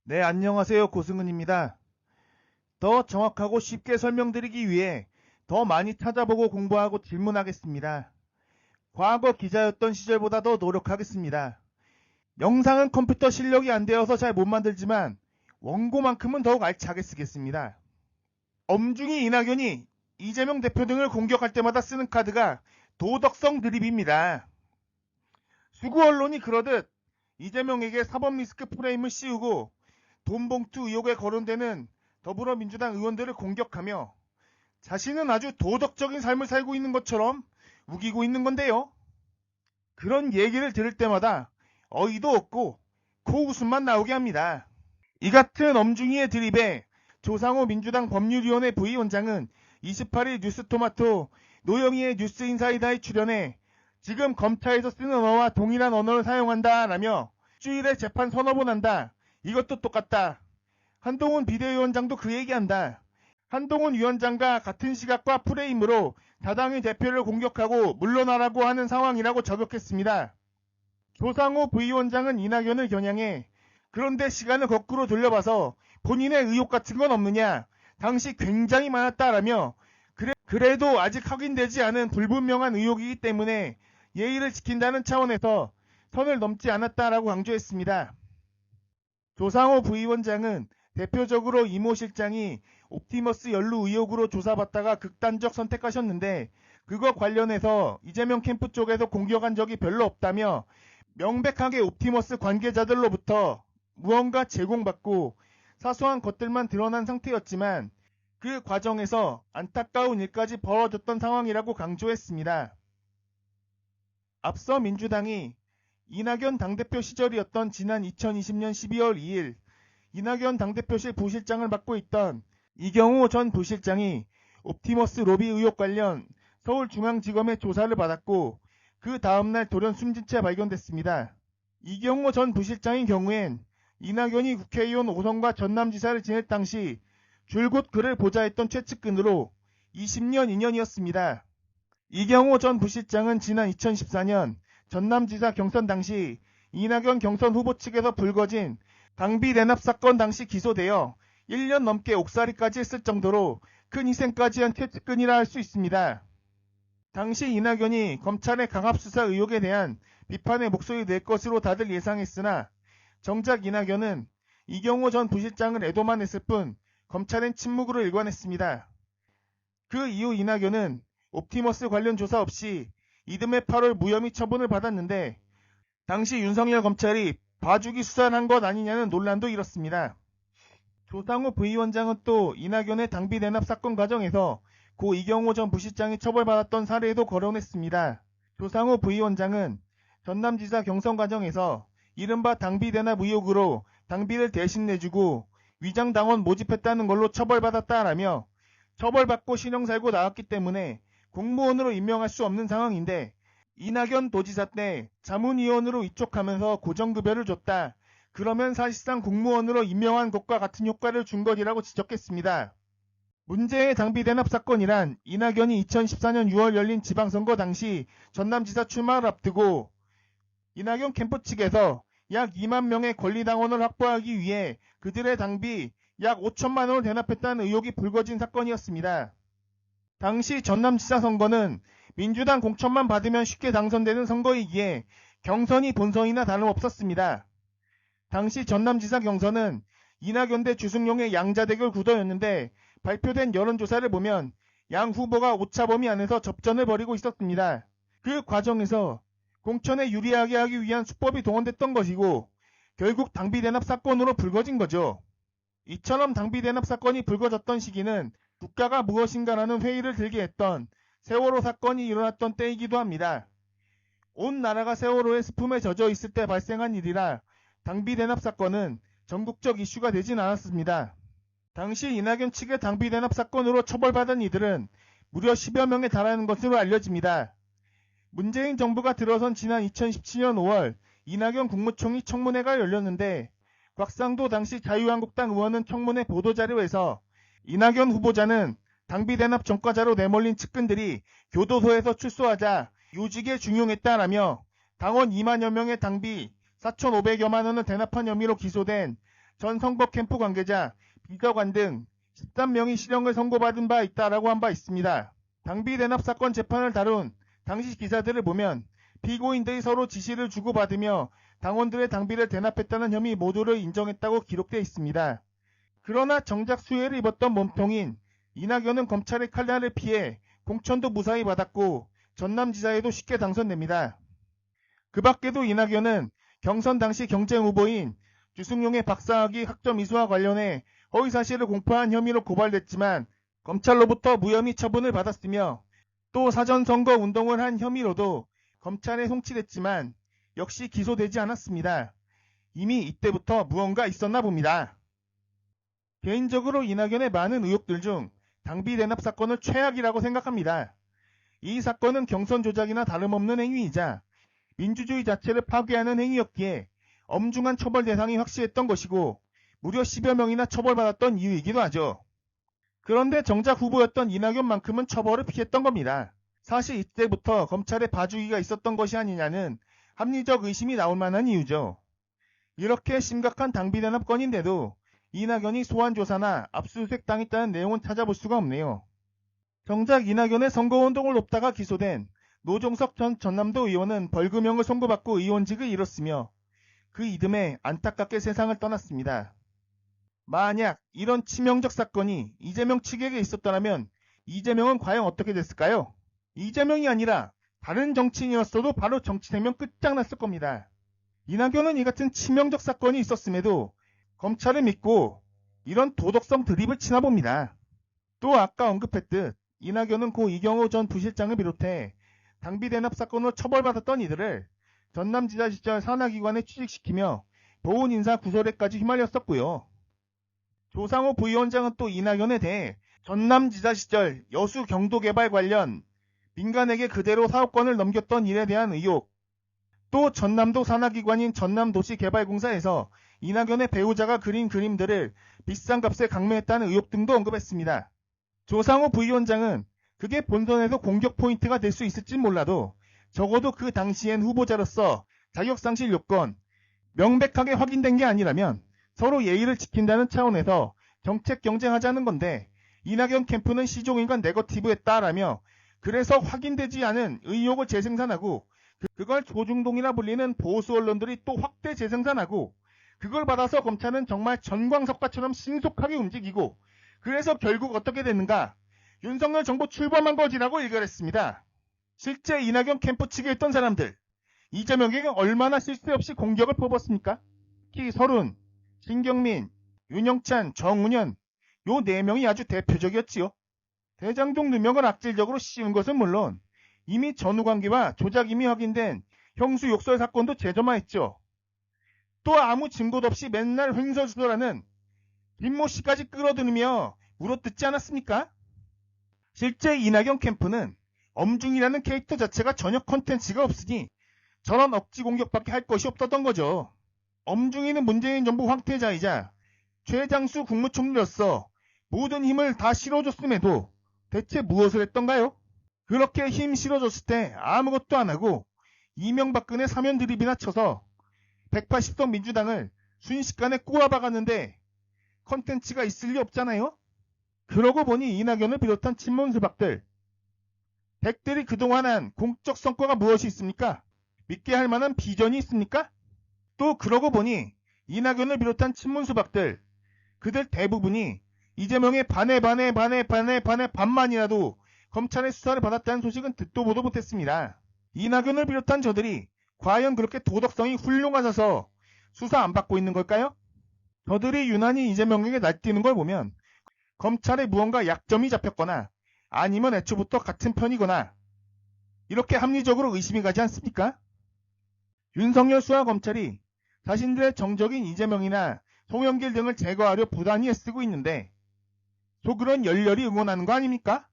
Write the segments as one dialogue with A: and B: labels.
A: 네, 안녕하세요. 고승은입니다. 더 정확하고 쉽게 설명드리기 위해 더 많이 찾아보고 공부하고 질문하겠습니다. 과거 기자였던 시절보다 더 노력하겠습니다. 영상은 컴퓨터 실력이 안 되어서 잘 못 만들지만 원고만큼은 더욱 알차게 쓰겠습니다. 엄중히 이낙연이 이재명 대표 등을 공격할 때마다 쓰는 카드가 도덕성 드립입니다. 수구 언론이 그러듯 이재명에게 사법 리스크 프레임을 씌우고 돈봉투 의혹에 거론되는 더불어민주당 의원들을 공격하며 자신은 아주 도덕적인 삶을 살고 있는 것처럼 우기고 있는 건데요. 그런 얘기를 들을 때마다 어이도 없고 코웃음만 나오게 합니다. 이 같은 엄중이의 드립에 조상호 민주당 법률위원회 부위원장은 28일 뉴스토마토 노영희의 뉴스인사이다에 출연해 지금 검찰에서 쓰는 언어와 동일한 언어를 사용한다라며 주일에 재판 서너 번 한다. 이것도 똑같다. 한동훈 비대위원장도 그 얘기한다. 한동훈 위원장과 같은 시각과 프레임으로 다당의 대표를 공격하고 물러나라고 하는 상황이라고 저격했습니다. 조상호 부위원장은 이낙연을 겨냥해 그런데 시간을 거꾸로 돌려봐서 본인의 의혹 같은 건 없느냐. 당시 굉장히 많았다라며 그래도 아직 확인되지 않은 불분명한 의혹이기 때문에 예의를 지킨다는 차원에서 선을 넘지 않았다라고 강조했습니다. 조상호 부위원장은 대표적으로 이모 실장이 옵티머스 연루 의혹으로 조사받다가 극단적 선택하셨는데 그거 관련해서 이재명 캠프 쪽에서 공격한 적이 별로 없다며 명백하게 옵티머스 관계자들로부터 무언가 제공받고 사소한 것들만 드러난 상태였지만 그 과정에서 안타까운 일까지 벌어졌던 상황이라고 강조했습니다. 앞서 민주당이 이낙연 당대표 시절이었던 지난 2020년 12월 2일 이낙연 당대표실 부실장을 맡고 있던 이경호 전 부실장이 옵티머스 로비 의혹 관련 서울중앙지검의 조사를 받았고 그 다음날 돌연 숨진 채 발견됐습니다. 이경호 전 부실장의 경우엔 이낙연이 국회의원 5선과 전남지사를 지낼 당시 줄곧 그를 보좌했던 최측근으로 20년 인연이었습니다. 이경호 전 부실장은 지난 2014년 전남지사 경선 당시 이낙연 경선 후보 측에서 불거진 당비 내납 사건 당시 기소되어 1년 넘게 옥살이까지 했을 정도로 큰 희생까지 한 최측근이라 할 수 있습니다. 당시 이낙연이 검찰의 강압수사 의혹에 대한 비판의 목소리를 낼 것으로 다들 예상했으나 정작 이낙연은 이경호 전 부실장을 애도만 했을 뿐 검찰엔 침묵으로 일관했습니다. 그 이후 이낙연은 옵티머스 관련 조사 없이 이듬해 8월 무혐의 처분을 받았는데 당시 윤석열 검찰이 봐주기 수사를 한 것 아니냐는 논란도 일었습니다. 조상호 부위원장은 또 이낙연의 당비 내납 사건 과정에서 고 이경호 전 부실장이 처벌받았던 사례도 거론했습니다. 조상호 부위원장은 전남지사 경선 과정에서 이른바 당비 대납 의혹으로 당비를 대신 내주고 위장당원 모집했다는 걸로 처벌받았다라며 처벌받고 실형 살고 나왔기 때문에 공무원으로 임명할 수 없는 상황인데 이낙연 도지사 때 자문위원으로 위촉하면서 고정급여를 줬다. 그러면 사실상 공무원으로 임명한 것과 같은 효과를 준 것이라고 지적했습니다. 문제의 당비 대납 사건이란 이낙연이 2014년 6월 열린 지방선거 당시 전남지사 출마를 앞두고 이낙연 캠프 측에서 약 2만 명의 권리당원을 확보하기 위해 그들의 당비 약 5천만 원을 대납했다는 의혹이 불거진 사건이었습니다. 당시 전남지사 선거는 민주당 공천만 받으면 쉽게 당선되는 선거이기에 경선이 본선이나 다름없었습니다. 당시 전남지사 경선은 이낙연 대 주승용의 양자대결 구도였는데 발표된 여론조사를 보면 양 후보가 오차범위 안에서 접전을 벌이고 있었습니다. 그 과정에서 공천에 유리하게 하기 위한 수법이 동원됐던 것이고 결국 당비 대납 사건으로 불거진 거죠. 이처럼 당비 대납 사건이 불거졌던 시기는 국가가 무엇인가라는 회의를 들게 했던 세월호 사건이 일어났던 때이기도 합니다. 온 나라가 세월호의 스품에 젖어 있을 때 발생한 일이라 당비 대납 사건은 전국적 이슈가 되진 않았습니다. 당시 이낙연 측의 당비 대납 사건으로 처벌받은 이들은 무려 10여 명에 달하는 것으로 알려집니다. 문재인 정부가 들어선 지난 2017년 5월 이낙연 국무총리 청문회가 열렸는데 곽상도 당시 자유한국당 의원은 청문회 보도자료에서 이낙연 후보자는 당비 대납 전과자로 내몰린 측근들이 교도소에서 출소하자 요직에 중용했다라며 당원 2만여 명의 당비 4,500여만 원을 대납한 혐의로 기소된 전 선거 캠프 관계자, 비서관 등 13명이 실형을 선고받은 바 있다라고 한 바 있습니다. 당비 대납 사건 재판을 다룬 당시 기사들을 보면 피고인들이 서로 지시를 주고받으며 당원들의 당비를 대납했다는 혐의 모두를 인정했다고 기록되어 있습니다. 그러나 정작 수혜를 입었던 몸통인 이낙연은 검찰의 칼날을 피해 공천도 무사히 받았고 전남지사에도 쉽게 당선됩니다. 그 밖에도 이낙연은 경선 당시 경쟁 후보인 주승용의 박사학위 학점 이수와 관련해 허위사실을 공표한 혐의로 고발됐지만 검찰로부터 무혐의 처분을 받았으며 또 사전선거 운동을 한 혐의로도 검찰에 송치됐지만 역시 기소되지 않았습니다. 이미 이때부터 무언가 있었나 봅니다. 개인적으로 이낙연의 많은 의혹들 중 당비 대납 사건을 최악이라고 생각합니다. 이 사건은 경선 조작이나 다름없는 행위이자 민주주의 자체를 파괴하는 행위였기에 엄중한 처벌 대상이 확실했던 것이고 무려 10여 명이나 처벌받았던 이유이기도 하죠. 그런데 정작 후보였던 이낙연만큼은 처벌을 피했던 겁니다. 사실 이때부터 검찰에 봐주기가 있었던 것이 아니냐는 합리적 의심이 나올 만한 이유죠. 이렇게 심각한 당비 대납 건인데도 이낙연이 소환조사나 압수수색 당했다는 내용은 찾아볼 수가 없네요. 정작 이낙연의 선거운동을 돕다가 기소된 노종석 전 전남도 의원은 벌금형을 선고받고 의원직을 잃었으며 그 이듬해 안타깝게 세상을 떠났습니다. 만약 이런 치명적 사건이 이재명 측에게 있었더라면 이재명은 과연 어떻게 됐을까요? 이재명이 아니라 다른 정치인이었어도 바로 정치생명 끝장났을 겁니다. 이낙연은 이 같은 치명적 사건이 있었음에도 검찰을 믿고 이런 도덕성 드립을 치나 봅니다. 또 아까 언급했듯 이낙연은 고 이경호 전 부실장을 비롯해 당비 대납 사건으로 처벌받았던 이들을 전남지사 시절 산하기관에 취직시키며 보훈 인사 구설에까지 휘말렸었고요. 조상호 부위원장은 또 이낙연에 대해 전남지사 시절 여수 경도개발 관련 민간에게 그대로 사업권을 넘겼던 일에 대한 의혹, 또 전남도 산하기관인 전남도시개발공사에서 이낙연의 배우자가 그린 그림들을 비싼 값에 강매했다는 의혹 등도 언급했습니다. 조상호 부위원장은 그게 본선에서 공격 포인트가 될 수 있을진 몰라도 적어도 그 당시엔 후보자로서 자격상실 요건 명백하게 확인된 게 아니라면 서로 예의를 지킨다는 차원에서 정책 경쟁하자는 건데 이낙연 캠프는 시종일관 네거티브했다라며 그래서 확인되지 않은 의혹을 재생산하고 그걸 조중동이라 불리는 보수 언론들이 또 확대 재생산하고 그걸 받아서 검찰은 정말 전광석과처럼 신속하게 움직이고 그래서 결국 어떻게 됐는가? 윤석열 정부 출범한 거지라고 일갈했습니다. 실제 이낙연 캠프 측에 있던 사람들, 이재명에게 얼마나 실수 없이 공격을 퍼붓습니까? 특히 서른, 신경민, 윤영찬, 정운현 요 4명이 아주 대표적이었지요. 대장동 누명을 악질적으로 씌운 것은 물론 이미 전후관계와 조작임이 확인된 형수 욕설 사건도 재점화했죠. 또 아무 증거도 없이 맨날 횡설수설하는 김모 씨까지 끌어들이며 물어뜯지 않았습니까? 실제 이낙연 캠프는 엄중이라는 캐릭터 자체가 전혀 컨텐츠가 없으니 저런 억지 공격밖에 할 것이 없었던 거죠. 엄중이는 문재인 정부 황태자이자 최장수 국무총리로서 모든 힘을 다 실어줬음에도 대체 무엇을 했던가요? 그렇게 힘 실어줬을 때 아무것도 안 하고 이명박근혜 사면 드립이나 쳐서 180석 민주당을 순식간에 꼬아박았는데 컨텐츠가 있을 리 없잖아요? 그러고 보니 이낙연을 비롯한 친문수박들, 백들이 그동안 한 공적 성과가 무엇이 있습니까? 믿게 할 만한 비전이 있습니까? 또 그러고 보니 이낙연을 비롯한 친문수박들, 그들 대부분이 이재명의 반만이라도 검찰의 수사를 받았다는 소식은 듣도 보도 못했습니다. 이낙연을 비롯한 저들이 과연 그렇게 도덕성이 훌륭하셔서 수사 안 받고 있는 걸까요? 저들이 유난히 이재명에게 날뛰는 걸 보면 검찰에 무언가 약점이 잡혔거나 아니면 애초부터 같은 편이거나 이렇게 합리적으로 의심이 가지 않습니까? 윤석열 수사 검찰이 자신들의 정적인 이재명이나 송영길 등을 제거하려 부단히 애쓰고 있는데 속으론 열렬히 응원하는 거 아닙니까?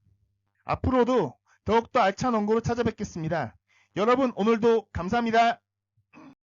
A: 앞으로도 더욱더 알찬 원고로 찾아뵙겠습니다. 여러분 오늘도 감사합니다.